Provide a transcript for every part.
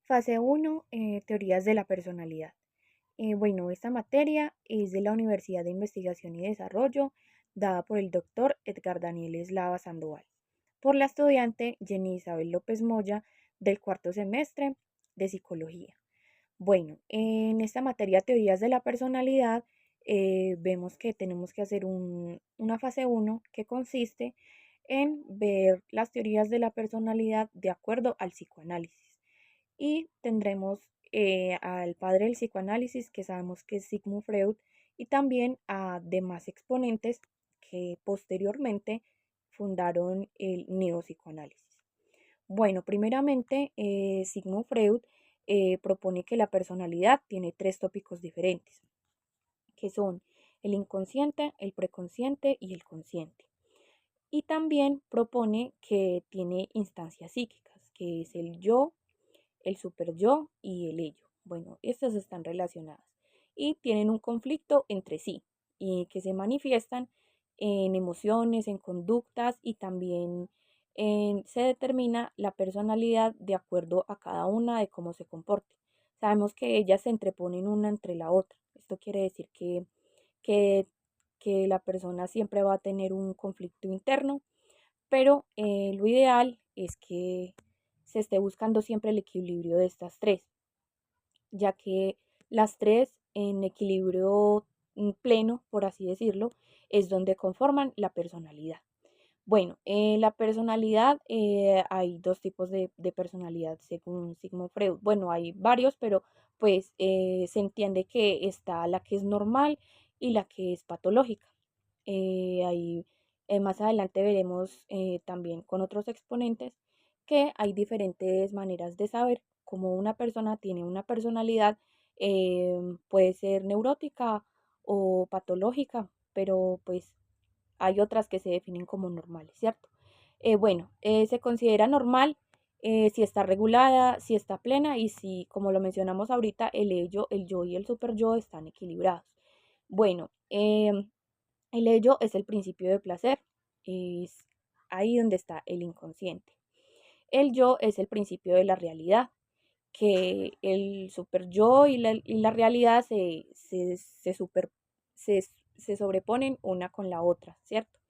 Fase 1, teorías de la personalidad. Bueno, esta materia es de la Universidad de Investigación y Desarrollo, dada por el doctor Edgar Daniel Eslava Sandoval, por la estudiante Jenny Isabel López Moya del cuarto semestre de Psicología. Bueno, en esta materia teorías de la personalidad, vemos que tenemos que hacer una fase 1 que consiste en ver las teorías de la personalidad de acuerdo al psicoanálisis. Y tendremos al padre del psicoanálisis, que sabemos que es Sigmund Freud, y también a demás exponentes que posteriormente fundaron el neopsicoanálisis. Bueno, primeramente, Sigmund Freud propone que la personalidad tiene tres tópicos diferentes, que son el inconsciente, el preconsciente y el consciente. Y también propone que tiene instancias psíquicas, que es el yo, el superyo y el ello. Bueno, estas están relacionadas y tienen un conflicto entre sí y que se manifiestan en emociones, en conductas y también se determina la personalidad de acuerdo a cada una de cómo se comporte. Sabemos que ellas se entreponen una entre la otra. Esto quiere decir que, que la persona siempre va a tener un conflicto interno, pero lo ideal es que se esté buscando siempre el equilibrio de estas tres, ya que las tres en equilibrio pleno, por así decirlo, es donde conforman la personalidad. Bueno, la personalidad, hay dos tipos de personalidad según Sigmund Freud. Bueno, hay varios, pero pues se entiende que está la que es normal y la que es patológica. Ahí más adelante veremos también con otros exponentes que hay diferentes maneras de saber cómo una persona tiene una personalidad, puede ser neurótica o patológica, pero pues hay otras que se definen como normales, ¿cierto? Bueno, se considera normal si está regulada, si está plena y si, como lo mencionamos ahorita, el yo y el superyo están equilibrados. Bueno, el ello es el principio de placer, es ahí donde está el inconsciente. El yo es el principio de la realidad, que el super yo y la realidad se, se sobreponen una con la otra, ¿cierto?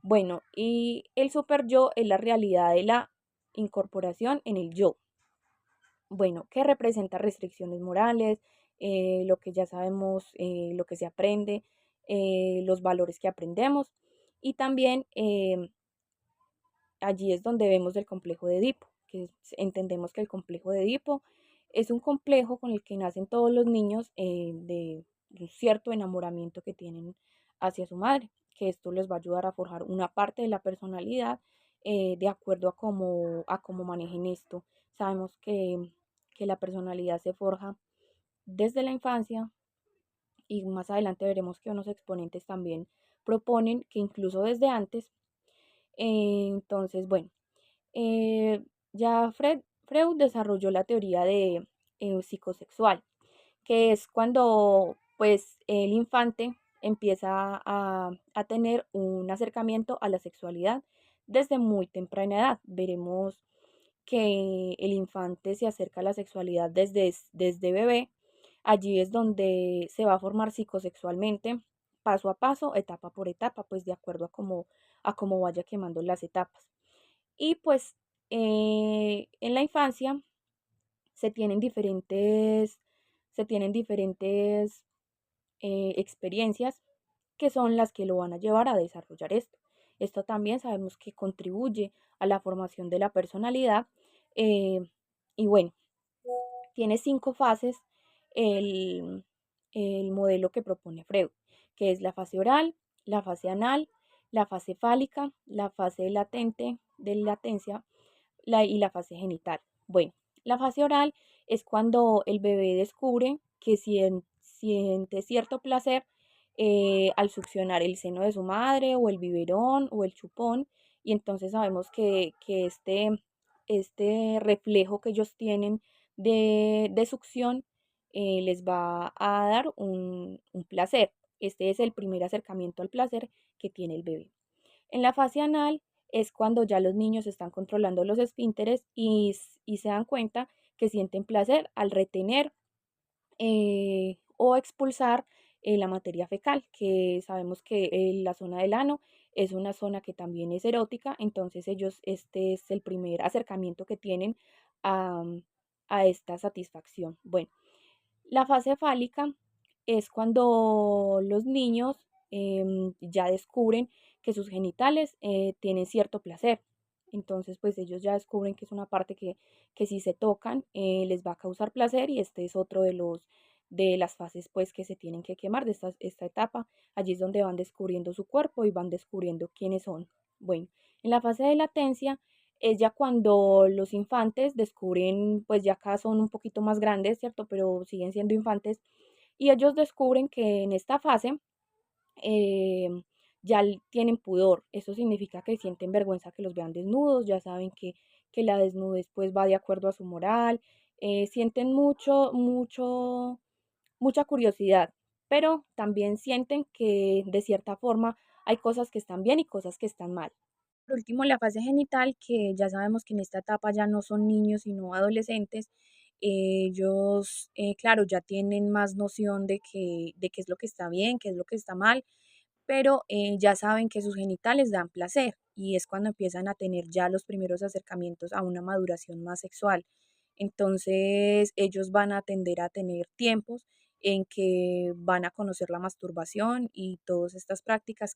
Bueno, y el super yo es la realidad de la incorporación en el yo. Bueno, que representa restricciones morales, lo que ya sabemos, lo que se aprende, los valores que aprendemos. Y también allí es donde vemos el complejo de Edipo, que entendemos que el complejo de Edipo es un complejo con el que nacen todos los niños de un cierto enamoramiento que tienen hacia su madre, que esto les va a ayudar a forjar una parte de la personalidad de acuerdo a cómo manejen esto. Sabemos que la personalidad se forja desde la infancia y más adelante veremos que unos exponentes también proponen que incluso desde antes. Entonces, bueno, eh, ya Freud desarrolló la teoría de psicosexual, que es cuando pues el infante empieza a tener un acercamiento a la sexualidad desde muy temprana edad. Veremos que el infante se acerca a la sexualidad desde bebé. Allí es donde se va a formar psicosexualmente, paso a paso, etapa por etapa, pues de acuerdo a cómo vaya quemando las etapas. Y pues en la infancia se tienen diferentes, se tienen diferentes experiencias que son las que lo van a llevar a desarrollar esto. Esto también sabemos que contribuye a la formación de la personalidad. eh, y bueno, tiene 5 fases el, el modelo que propone Freud, que es la fase oral, la fase anal, la fase fálica, la fase latente de latencia y la fase genital. Bueno, la fase oral es cuando el bebé descubre que siente cierto placer al succionar el seno de su madre o el biberón o el chupón, y entonces sabemos que este reflejo que ellos tienen de succión les va a dar un placer. Este es el primer acercamiento al placer que tiene el bebé. En la fase anal es cuando ya los niños están controlando los esfínteres y se dan cuenta que sienten placer al retener o expulsar la materia fecal, que sabemos que la zona del ano es una zona que también es erótica, entonces ellos, este es el primer acercamiento que tienen a, a esta satisfacción. Bueno, la fase fálica es cuando los niños ya descubren que sus genitales tienen cierto placer. Entonces, pues ellos ya descubren que es una parte que si se tocan les va a causar placer y este es otro de las fases pues que se tienen que quemar de esta etapa. Allí es donde van descubriendo su cuerpo y van descubriendo quiénes son. Bueno, en la fase de latencia es ya cuando los infantes descubren, pues ya acá son un poquito más grandes, ¿cierto? Pero siguen siendo infantes. Y ellos descubren que en esta fase eh, ya tienen pudor. Eso significa que sienten vergüenza que los vean desnudos, ya saben que la desnudez pues va de acuerdo a su moral, sienten mucha curiosidad, pero también sienten que de cierta forma hay cosas que están bien y cosas que están mal. Por último, la fase genital, que ya sabemos que en esta etapa ya no son niños, sino adolescentes, ellos, claro, ya tienen más noción de qué es lo que está bien, qué es lo que está mal, pero ya saben que sus genitales dan placer y es cuando empiezan a tener ya los primeros acercamientos a una maduración más sexual. Entonces, ellos van a tender a tener tiempos en que van a conocer la masturbación y todas estas prácticas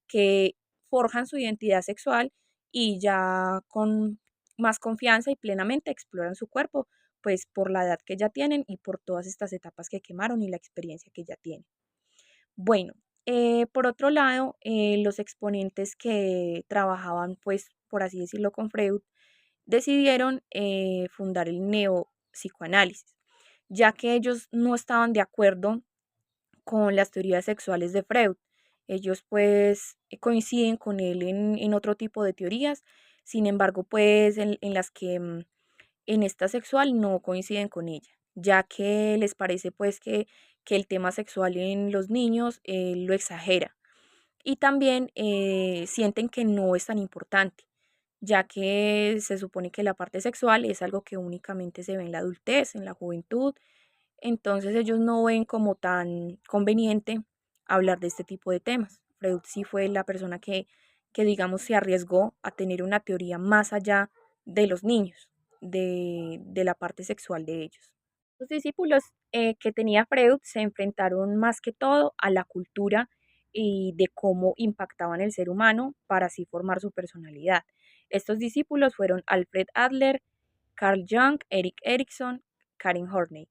que forjan su identidad sexual y ya con más confianza y plenamente exploran su cuerpo, pues por la edad que ya tienen y por todas estas etapas que quemaron y la experiencia que ya tienen. Bueno, por otro lado, los exponentes que trabajaban, pues, por así decirlo, con Freud, decidieron fundar el neopsicoanálisis, ya que ellos no estaban de acuerdo con las teorías sexuales de Freud. Ellos pues coinciden con él en otro tipo de teorías, sin embargo pues en las que en esta sexual no coinciden con ella, ya que les parece pues que el tema sexual en los niños lo exagera y también sienten que no es tan importante, ya que se supone que la parte sexual es algo que únicamente se ve en la adultez, en la juventud, entonces ellos no ven como tan conveniente hablar de este tipo de temas. Freud sí fue la persona que digamos, se arriesgó a tener una teoría más allá de los niños, de la parte sexual de ellos. Los discípulos que tenía Freud se enfrentaron más que todo a la cultura y de cómo impactaban el ser humano para así formar su personalidad. Estos discípulos fueron Alfred Adler, Carl Jung, Erik Erikson, Karen Horney.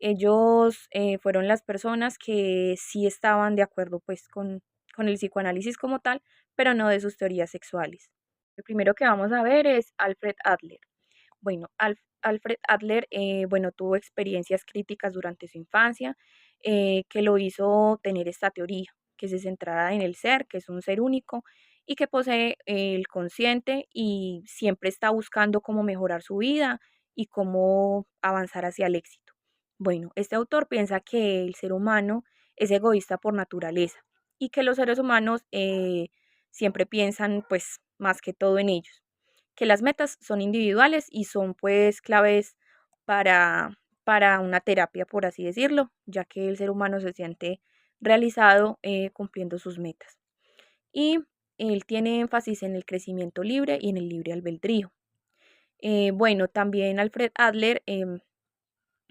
Ellos fueron las personas que sí estaban de acuerdo pues con el psicoanálisis como tal, pero no de sus teorías sexuales. El primero que vamos a ver es Alfred Adler. Bueno, Alfred Adler, bueno, tuvo experiencias críticas durante su infancia que lo hizo tener esta teoría, que se centrara en el ser, que es un ser único y que posee el consciente y siempre está buscando cómo mejorar su vida y cómo avanzar hacia el éxito. Bueno, este autor piensa que el ser humano es egoísta por naturaleza y que los seres humanos siempre piensan pues más que todo en ellos, que las metas son individuales y son pues claves para una terapia, por así decirlo, ya que el ser humano se siente realizado cumpliendo sus metas. Y él tiene énfasis en el crecimiento libre y en el libre albedrío. Bueno, también Alfred Adler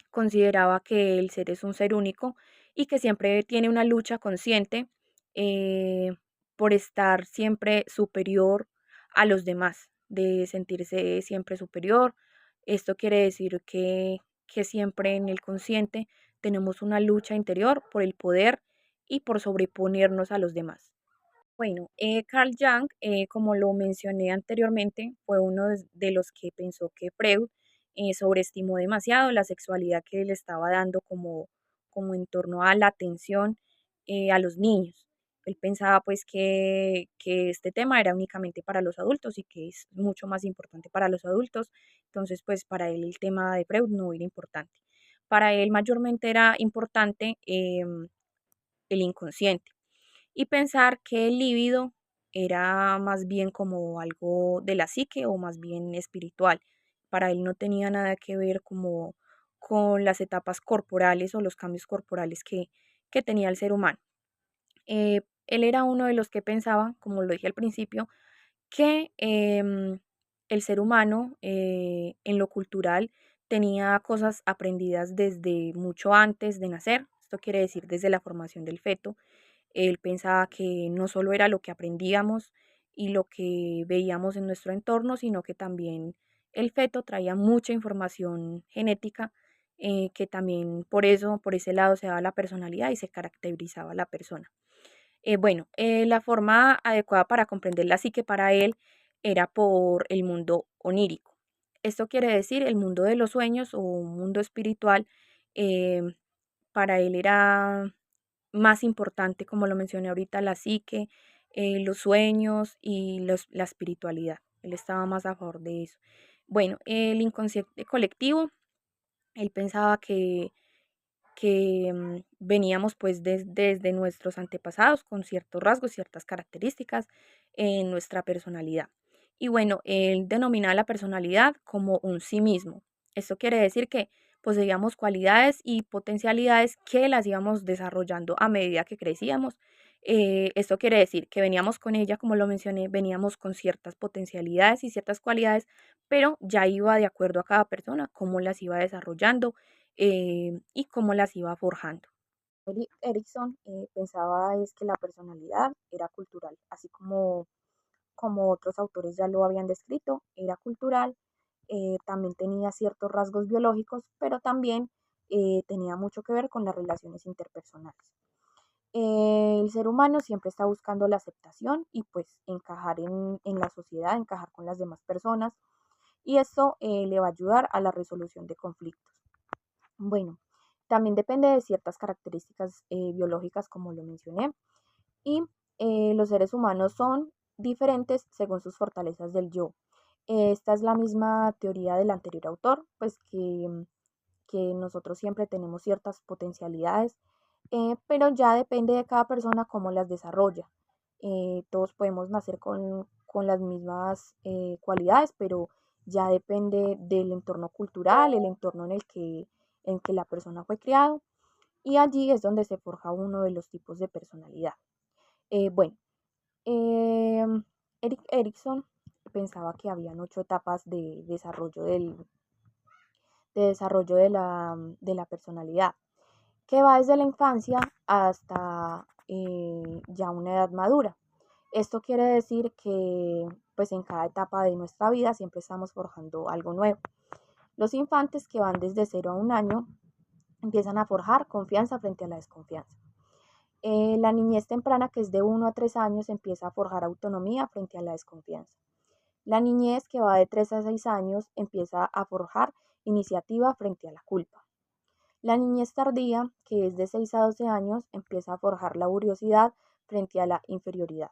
consideraba que el ser es un ser único y que siempre tiene una lucha consciente eh, por estar siempre superior a los demás, de sentirse siempre superior. Esto quiere decir que siempre en el consciente tenemos una lucha interior por el poder y por sobreponernos a los demás. Bueno, Carl Jung, como lo mencioné anteriormente, fue uno de los que pensó que Freud sobreestimó demasiado la sexualidad que le estaba dando como en torno a la atención a los niños. Él pensaba pues que este tema era únicamente para los adultos y que es mucho más importante para los adultos. Entonces pues para él el tema de Freud no era importante. Para él mayormente era importante el inconsciente y pensar que el líbido era más bien como algo de la psique o más bien espiritual para él no tenía nada que ver como con las etapas corporales o los cambios corporales que tenía el ser humano. Él era uno de los que pensaba, como lo dije al principio, que el ser humano en lo cultural tenía cosas aprendidas desde mucho antes de nacer, esto quiere decir desde la formación del feto. Él pensaba que no solo era lo que aprendíamos y lo que veíamos en nuestro entorno, sino que también el feto traía mucha información genética, que también por eso, por ese lado se daba la personalidad y se caracterizaba la persona. La forma adecuada para comprender la psique para él era por el mundo onírico. Esto quiere decir el mundo de los sueños o un mundo espiritual. em, para él era más importante, como lo mencioné ahorita, la psique, los sueños y la espiritualidad. Él estaba más a favor de eso. Bueno, el inconsciente colectivo, él pensaba que veníamos pues desde nuestros antepasados con ciertos rasgos, ciertas características en nuestra personalidad. Y bueno, él denomina la personalidad como un sí mismo. Esto quiere decir que poseíamos cualidades y potencialidades que las íbamos desarrollando a medida que crecíamos. Esto quiere decir que veníamos con ella, como lo mencioné, veníamos con ciertas potencialidades y ciertas cualidades, pero ya iba de acuerdo a cada persona, cómo las iba desarrollando y cómo las iba forjando. Erickson pensaba es que la personalidad era cultural, así como otros autores ya lo habían descrito, era cultural, también tenía ciertos rasgos biológicos, pero también tenía mucho que ver con las relaciones interpersonales. El ser humano siempre está buscando la aceptación y pues encajar en la sociedad, encajar con las demás personas, y esto le va a ayudar a la resolución de conflictos. Bueno, también depende de ciertas características biológicas, como lo mencioné, y los seres humanos son diferentes según sus fortalezas del yo. Esta es la misma teoría del anterior autor, pues que nosotros siempre tenemos ciertas potencialidades, pero ya depende de cada persona cómo las desarrolla. Todos podemos nacer con las mismas cualidades, pero ya depende del entorno cultural, el entorno en que la persona fue criado, y allí es donde se forja uno de los tipos de personalidad. Bueno, Erik Erikson pensaba que habían 8 etapas de desarrollo de la personalidad, que va desde la infancia hasta ya una edad madura. Esto quiere decir que pues en cada etapa de nuestra vida siempre estamos forjando algo nuevo. Los infantes, que van desde 0 a 1 año, empiezan a forjar confianza frente a la desconfianza. La niñez temprana, que es de 1 a 3 años, empieza a forjar autonomía frente a la desconfianza. La niñez, que va de 3 a 6 años, empieza a forjar iniciativa frente a la culpa. La niñez tardía, que es de 6 a 12 años, empieza a forjar laboriosidad frente a la inferioridad.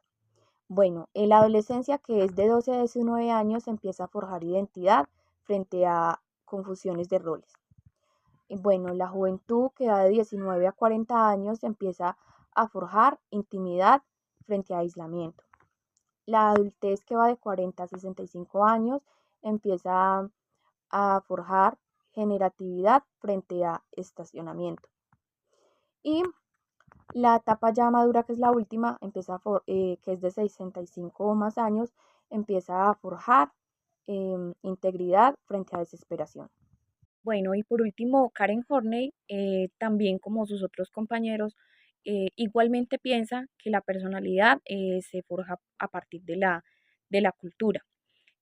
Bueno, en la adolescencia, que es de 12 a 19 años, empieza a forjar identidad frente a confusiones de roles. Y bueno, la juventud, que va de 19 a 40 años, empieza a forjar intimidad frente a aislamiento. La adultez, que va de 40 a 65 años, empieza a forjar generatividad frente a estacionamiento. Y la etapa ya madura, que es la última, que es de 65 o más años, empieza a forjar integridad frente a desesperación. Bueno, y por último, Karen Horney, también como sus otros compañeros, igualmente piensa que la personalidad se forja a partir de la cultura.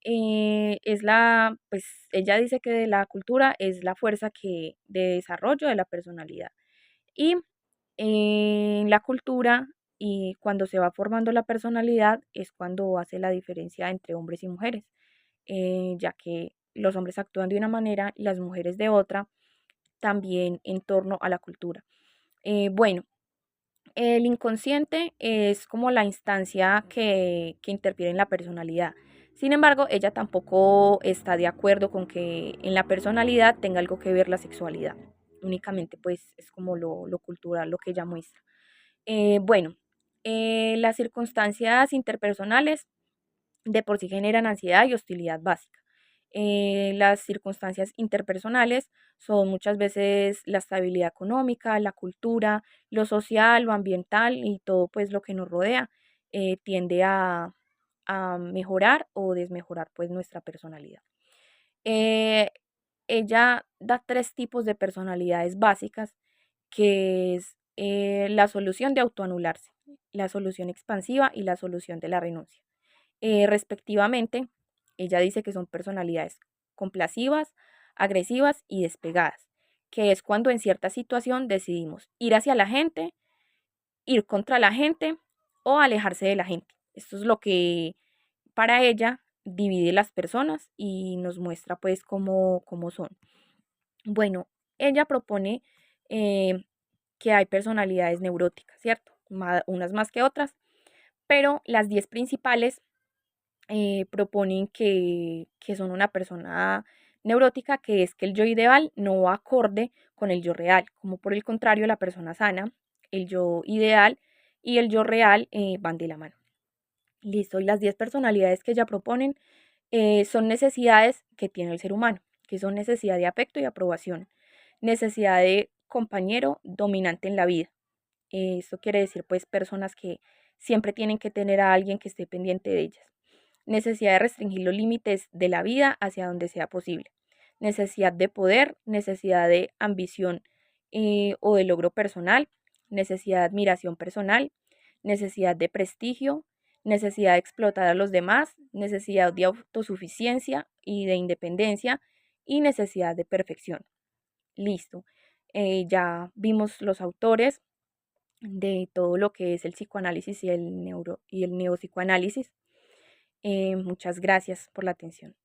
Pues ella dice que de la cultura es la fuerza de desarrollo de la personalidad. Y en la cultura y cuando se va formando la personalidad es cuando hace la diferencia entre hombres y mujeres, ya que los hombres actúan de una manera y las mujeres de otra, también en torno a la cultura. Bueno, el inconsciente es como la instancia que interfiere en la personalidad. Sin embargo, ella tampoco está de acuerdo con que en la personalidad tenga algo que ver la sexualidad. Únicamente pues es como lo cultural, lo que ella muestra. Bueno, las circunstancias interpersonales de por sí generan ansiedad y hostilidad básica. Las circunstancias interpersonales son muchas veces la estabilidad económica, la cultura, lo social, lo ambiental y todo pues lo que nos rodea tiende a mejorar o desmejorar pues nuestra personalidad. Eh, Ella da 3 tipos de personalidades básicas, que es, la solución de autoanularse, la solución expansiva y la solución de la renuncia. Respectivamente, ella dice que son personalidades complasivas, agresivas y despegadas, que es cuando en cierta situación decidimos ir hacia la gente, ir contra la gente o alejarse de la gente. Esto es lo que para ella divide las personas y nos muestra pues cómo son. Bueno, ella propone eh, que hay personalidades neuróticas, ¿cierto? Unas más que otras, pero las 10 principales proponen que son una persona neurótica, que es que el yo ideal no va acorde con el yo real, como por el contrario la persona sana, el yo ideal y el yo real van de la mano. Listo, y las 10 personalidades que ella proponen son necesidades que tiene el ser humano, que son necesidad de afecto y aprobación, necesidad de compañero dominante en la vida. Esto quiere decir pues personas que siempre tienen que tener a alguien que esté pendiente de ellas. Necesidad de restringir los límites de la vida hacia donde sea posible. Necesidad de poder, necesidad de ambición o de logro personal, necesidad de admiración personal, necesidad de prestigio, necesidad de explotar a los demás, necesidad de autosuficiencia y de independencia y necesidad de perfección. Listo. Ya vimos los autores de todo lo que es el psicoanálisis y el neopsicoanálisis. Muchas gracias por la atención.